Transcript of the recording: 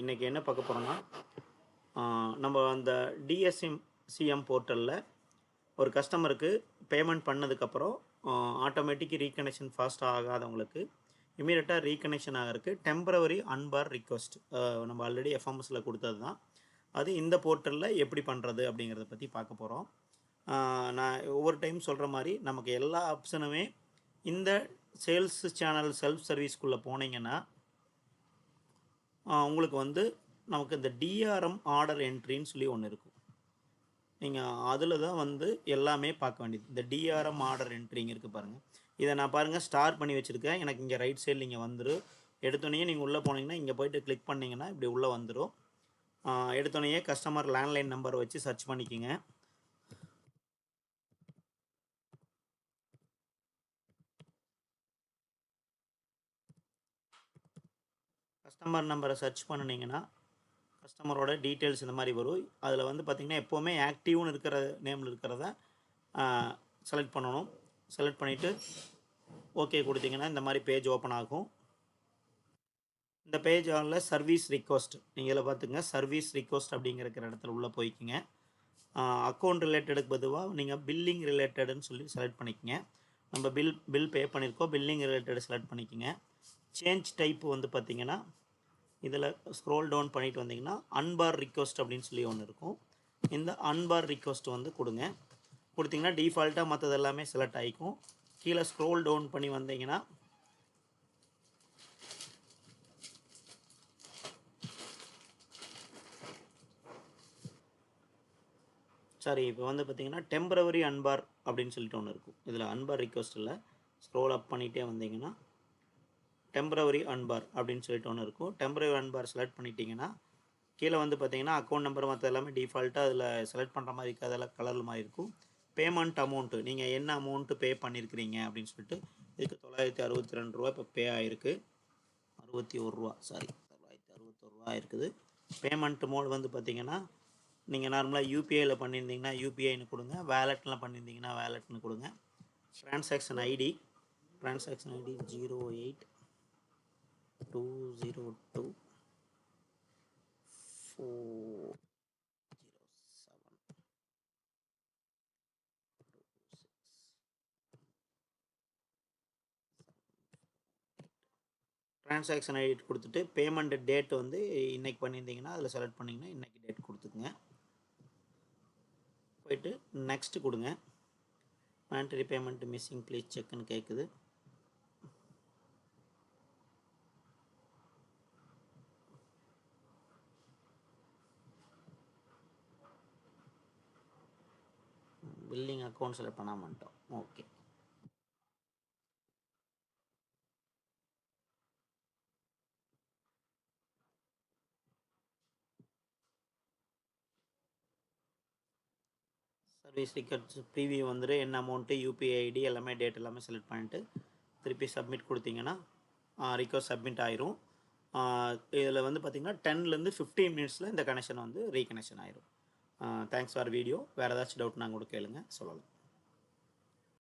இன்றைக்கி என்ன பார்க்க போகிறோன்னா, நம்ம அந்த டிஎஸ்சிஎம் போர்ட்டலில் ஒரு கஸ்டமருக்கு பேமெண்ட் பண்ணதுக்கப்புறம் ஆட்டோமேட்டிக் ரீகனெக்ஷன் ஃபாஸ்ட்டாக ஆகாதவங்களுக்கு இமீடியட்டாக ரீகனெக்ஷன் ஆகிறதுக்கு டெம்பரவரி அன்பார் ரிக்வெஸ்ட் நம்ம ஆல்ரெடி எஃப்எம்எஸில் கொடுத்தது தான். அது இந்த போர்ட்டலில் எப்படி பண்ணுறது அப்படிங்கிறத பற்றி பார்க்க போகிறோம். நான் ஒவ்வொரு டைம் சொல்கிற மாதிரி நமக்கு எல்லா ஆப்ஷனுமே இந்த சேல்ஸ் சேனல் செல்ஃப் சர்வீஸ்க்குள்ளே போனீங்கன்னா உங்களுக்கு வந்து நமக்கு இந்த டிஆர்எம் ஆர்டர் என்ட்ரின்னு சொல்லி ஒன்று இருக்கும். நீங்கள் அதில் தான் வந்து எல்லாமே பார்க்க வேண்டியது. இந்த டிஆர்எம் ஆர்டர் என்ட்ரிங்க இருக்குது பாருங்கள். இதை நான் பாருங்கள் ஸ்டார் பண்ணி வச்சுருக்கேன். எனக்கு இங்கே ரைட் சைடில் இங்கே வந்துடும். எடுத்தோடனே நீங்கள் உள்ளே போனீங்கன்னா இங்கே போய்ட்டு கிளிக் பண்ணிங்கன்னா இப்படி உள்ளே வந்துடும். எடுத்தோடனே கஸ்டமர் லேண்ட்லைன் நம்பரை வச்சு சர்ச் பண்ணிக்கோங்க. கஸ்டமர் நம்பரை சர்ச் பண்ணினீங்கன்னா கஸ்டமரோட டீட்டெயில்ஸ் இந்த மாதிரி வரும். அதில் வந்து பார்த்திங்கன்னா எப்போவுமே ஆக்டிவ்னு இருக்கிற நேமில் இருக்கிறத செலக்ட் பண்ணணும். செலக்ட் பண்ணிவிட்டு ஓகே கொடுத்தீங்கன்னா இந்த மாதிரி பேஜ் ஓப்பன் ஆகும். இந்த பேஜ் ஆனில் சர்வீஸ் ரிக்வஸ்ட் நீங்கள் இதில் பார்த்துங்க. சர்வீஸ் ரிக்வஸ்ட் அப்படிங்கிற இடத்துல உள்ளே போய்க்குங்க. அக்கௌண்ட் ரிலேட்டடுக்கு பொதுவாக நீங்கள் பில்லிங் ரிலேட்டடுன்னு சொல்லி செலக்ட் பண்ணிக்கோங்க. நம்ம பில் பே பண்ணியிருக்கோம். பில்லிங் ரிலேட்டடு செலக்ட் பண்ணிக்கோங்க. சேஞ்ச் டைப் வந்து பார்த்திங்கன்னா இதில் ஸ்க்ரோல் டவுன் பண்ணிட்டு வந்தீங்கன்னா அன்பார் ரிக்வெஸ்ட் அப்படின்னு சொல்லி ஒன்று இருக்கும். இந்த அன்பார் ரிக்வெஸ்ட் வந்து கொடுங்க. கொடுத்தீங்கன்னா டிஃபால்ட்டாக மற்றது எல்லாமே செலக்ட் ஆகிக்கும். கீழே ஸ்க்ரோல் டவுன் பண்ணி வந்தீங்கன்னா இப்போ வந்து பார்த்திங்கன்னா டெம்பரவரி அன்பார் அப்படின்னு சொல்லிட்டு ஒன்று இருக்கும். இதில் அன்பார் ரிக்வெஸ்ட்டில் ஸ்க்ரோல் அப் பண்ணிகிட்டே வந்தீங்கன்னா டெம்பரவரி அன்பார் அப்படின்னு சொல்லிட்டு ஒன்று இருக்கும். டெம்பரவரி அன்பார் செலக்ட் பண்ணிட்டீங்கன்னா கீழே வந்து பார்த்திங்கன்னா அக்கௌண்ட் நம்பர் மற்ற எல்லாமே டிஃபால்ட்டாக அதில் செலக்ட் பண்ணுற மாதிரி இருக்குது. அதெல்லாம் கலர் மாதிரி இருக்கும். பேமெண்ட் அமௌண்ட்டு நீங்கள் என்ன அமௌண்ட்டு பே பண்ணியிருக்கிறீங்க அப்படின்னு சொல்லிட்டு இதுக்கு 962 ரூபா இப்போ பே ஆகிருக்கு. 61 ரூபா 961 ரூபா இருக்குது. பேமெண்ட் மோட் வந்து பார்த்திங்கன்னா நீங்கள் நார்மலாக யூபிஐயில் பண்ணியிருந்தீங்கன்னா யூபிஐன்னு கொடுங்க. வேலெட்டில் பண்ணியிருந்தீங்கன்னா வேலெட்னு கொடுங்க. ட்ரான்சாக்ஷன் ஐடி 08202 407 ட்ரான்சாக்ஷன் ஐடி கொடுத்துட்டு பேமெண்ட் டேட் வந்து இன்றைக்கி பண்ணியிருந்தீங்கன்னா அதில் செலக்ட் பண்ணிங்கன்னா இன்றைக்கி டேட் கொடுத்துக்குங்க. போயிட்டு நெக்ஸ்ட்டு கொடுங்க. மானிட்டரி பேமெண்ட் மிஸ்ஸிங் ப்ளீஸ் செக்னு கேட்குது. பில்லிங் அக்கௌண்ட் செலக்ட் பண்ண மாட்டோம். ஓகே. சர்வீஸ் ரிகார்ட்ஸ் ப்ரீவியூ வந்துட்டு என்ன அமௌண்ட்டு யூபிஐ ஐடி எல்லாமே டேட் எல்லாமே செலக்ட் பண்ணிட்டு திருப்பி சப்மிட் கொடுத்தீங்கன்னா ரிக்வஸ்ட் சப்மிட் ஆயிரும். இதில் வந்து பார்த்திங்கன்னா 10லேருந்து 15 மினிட்ஸில் இந்த கனெக்ஷன் வந்து ரீகனெக்ஷன் ஆயிரும். Thanks for video. வேறு ஏதாச்சும் டவுட் நாங்கள் கூட கேளுங்க சொல்லலாம்.